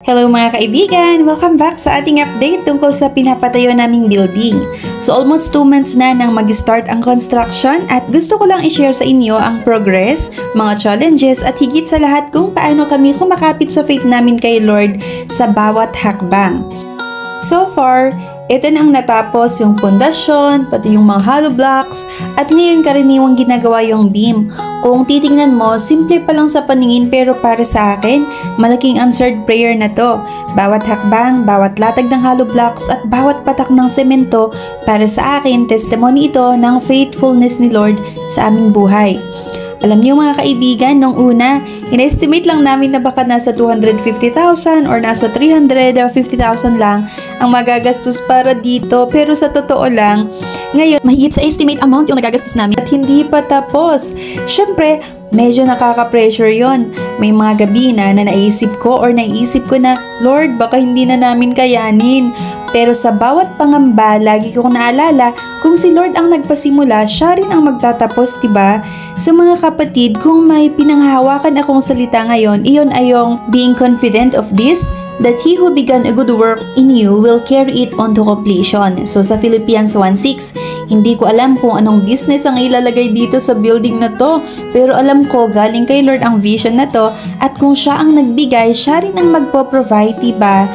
Hello mga kaibigan! Welcome back sa ating update tungkol sa pinapatayo naming building. So almost 2 months na nang mag-start ang construction at gusto ko lang i-share sa inyo ang progress, mga challenges at higit sa lahat kung paano kami kumakapit sa faith namin kay Lord sa bawat hakbang. So far, ito na ang natapos yung pundasyon, pati yung mga hollow blocks, at ngayon karaniwang ginagawa yung beam. Kung titingnan mo, simple pa lang sa paningin pero para sa akin, malaking answered prayer na to. Bawat hakbang, bawat latag ng hollow blocks at bawat patak ng semento, para sa akin, testimony ito ng faithfulness ni Lord sa aming buhay. Alam niyo mga kaibigan, nung una, in-estimate lang namin na baka nasa 250,000 or nasa 350,000 lang ang magagastos para dito. Pero sa totoo lang, ngayon, mahigit sa estimate amount yung nagagastos namin at hindi pa tapos. Syempre, medyo nakaka-pressure yon. May mga gabi na naisip ko na, Lord, baka hindi na namin kayanin. Pero sa bawat pangamba, lagi kong naalala, kung si Lord ang nagpasimula, siya rin ang magtatapos, diba? So mga kapatid, kung may pinanghahawakan akong salita ngayon, iyon ay yung being confident of this, that he who began a good work in you will carry it on to completion. So sa Philippians 1:6, hindi ko alam kung anong business ang ilalagay dito sa building na to, pero alam ko galing kay Lord ang vision na to at kung siya ang nagbigay, siya rin ang magpo-provide, diba?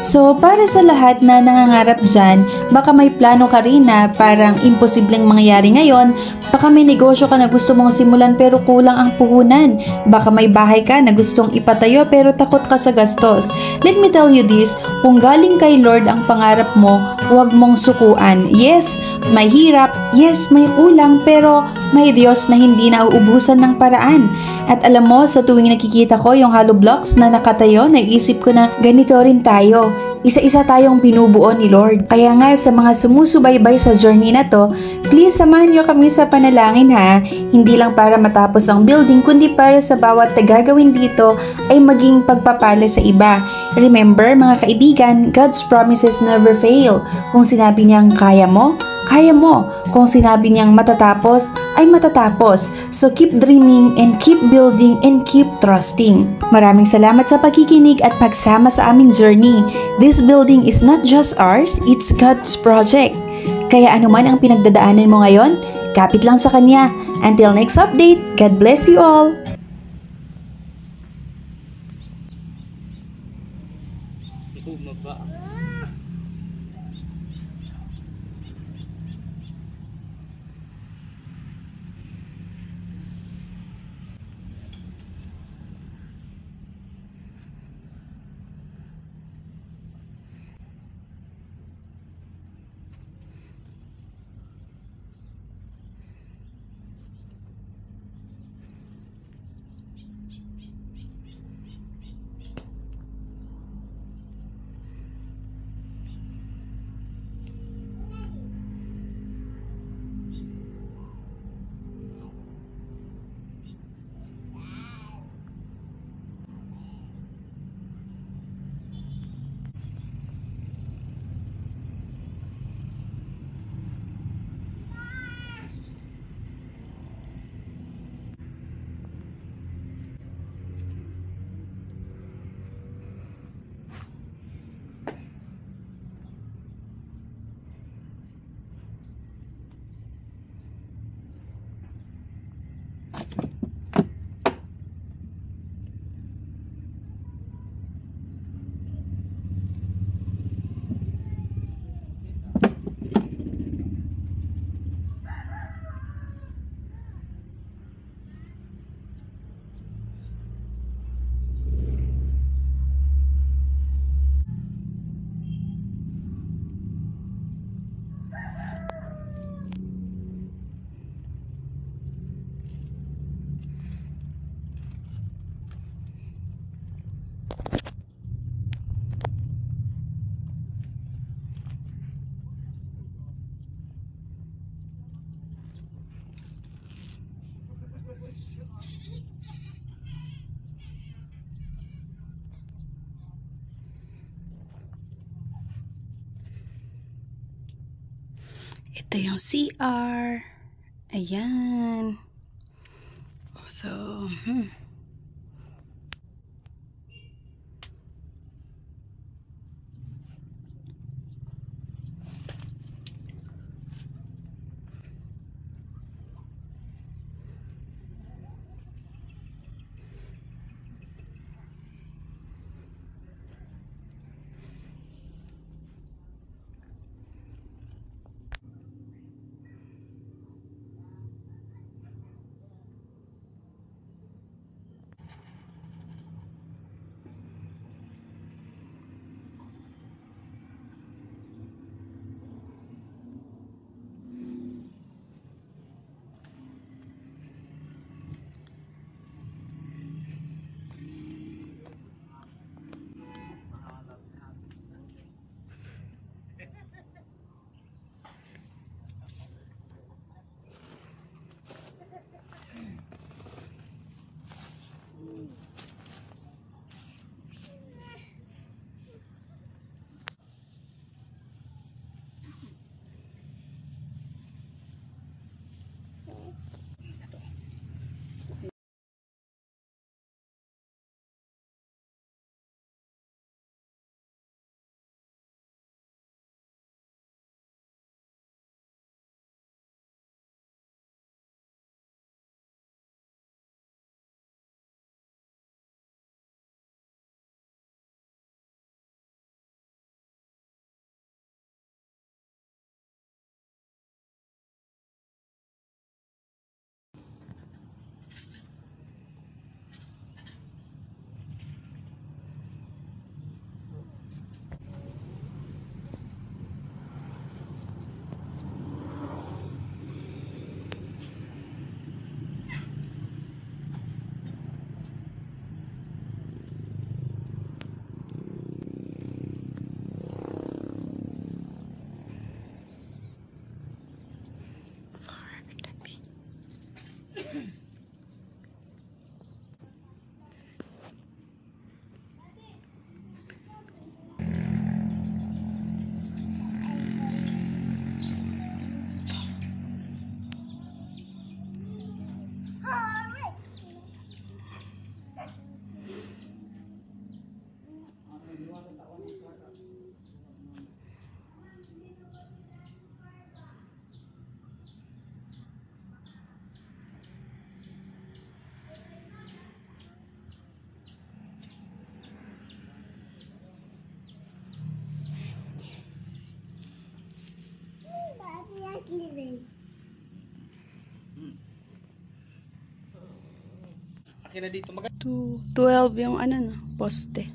So, para sa lahat na nangangarap dyan, baka may plano ka rin na parang imposibleng mangyayari ngayon, baka may negosyo ka na gusto mong simulan pero kulang ang puhunan, baka may bahay ka na gustong ipatayo pero takot ka sa gastos. Let me tell you this, kung galing kay Lord ang pangarap mo, huwag mong sukuan. Yes, may hirap, yes, may kulang, pero may Diyos na hindi nauubusan ng paraan. At alam mo, sa tuwing nakikita ko yung hollow blocks na nakatayo, naisip ko na ganito rin tayo. Isa-isa tayong binubuo ni Lord. Kaya nga sa mga sumusubaybay sa journey na to, please samahan niyo kami sa panalangin ha. Hindi lang para matapos ang building, kundi para sa bawat gagawin dito ay maging pagpapala sa iba. Remember mga kaibigan, God's promises never fail. Kung sinabi niyang kaya mo, kaya mo. Kung sinabi niyang matatapos, ay matatapos. So keep dreaming and keep building and keep trusting. Maraming salamat sa pagkikinig at pagsama sa aming journey. This building is not just ours, it's God's project. Kaya anuman ang pinagdadaanan mo ngayon, kapit lang sa Kanya. Until next update, God bless you all! Ito yung CR. Ayan. So, Kaya na dito 12 yung ano no, poste.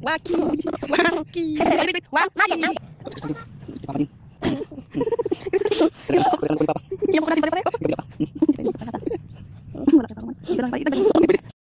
Waki. Waki.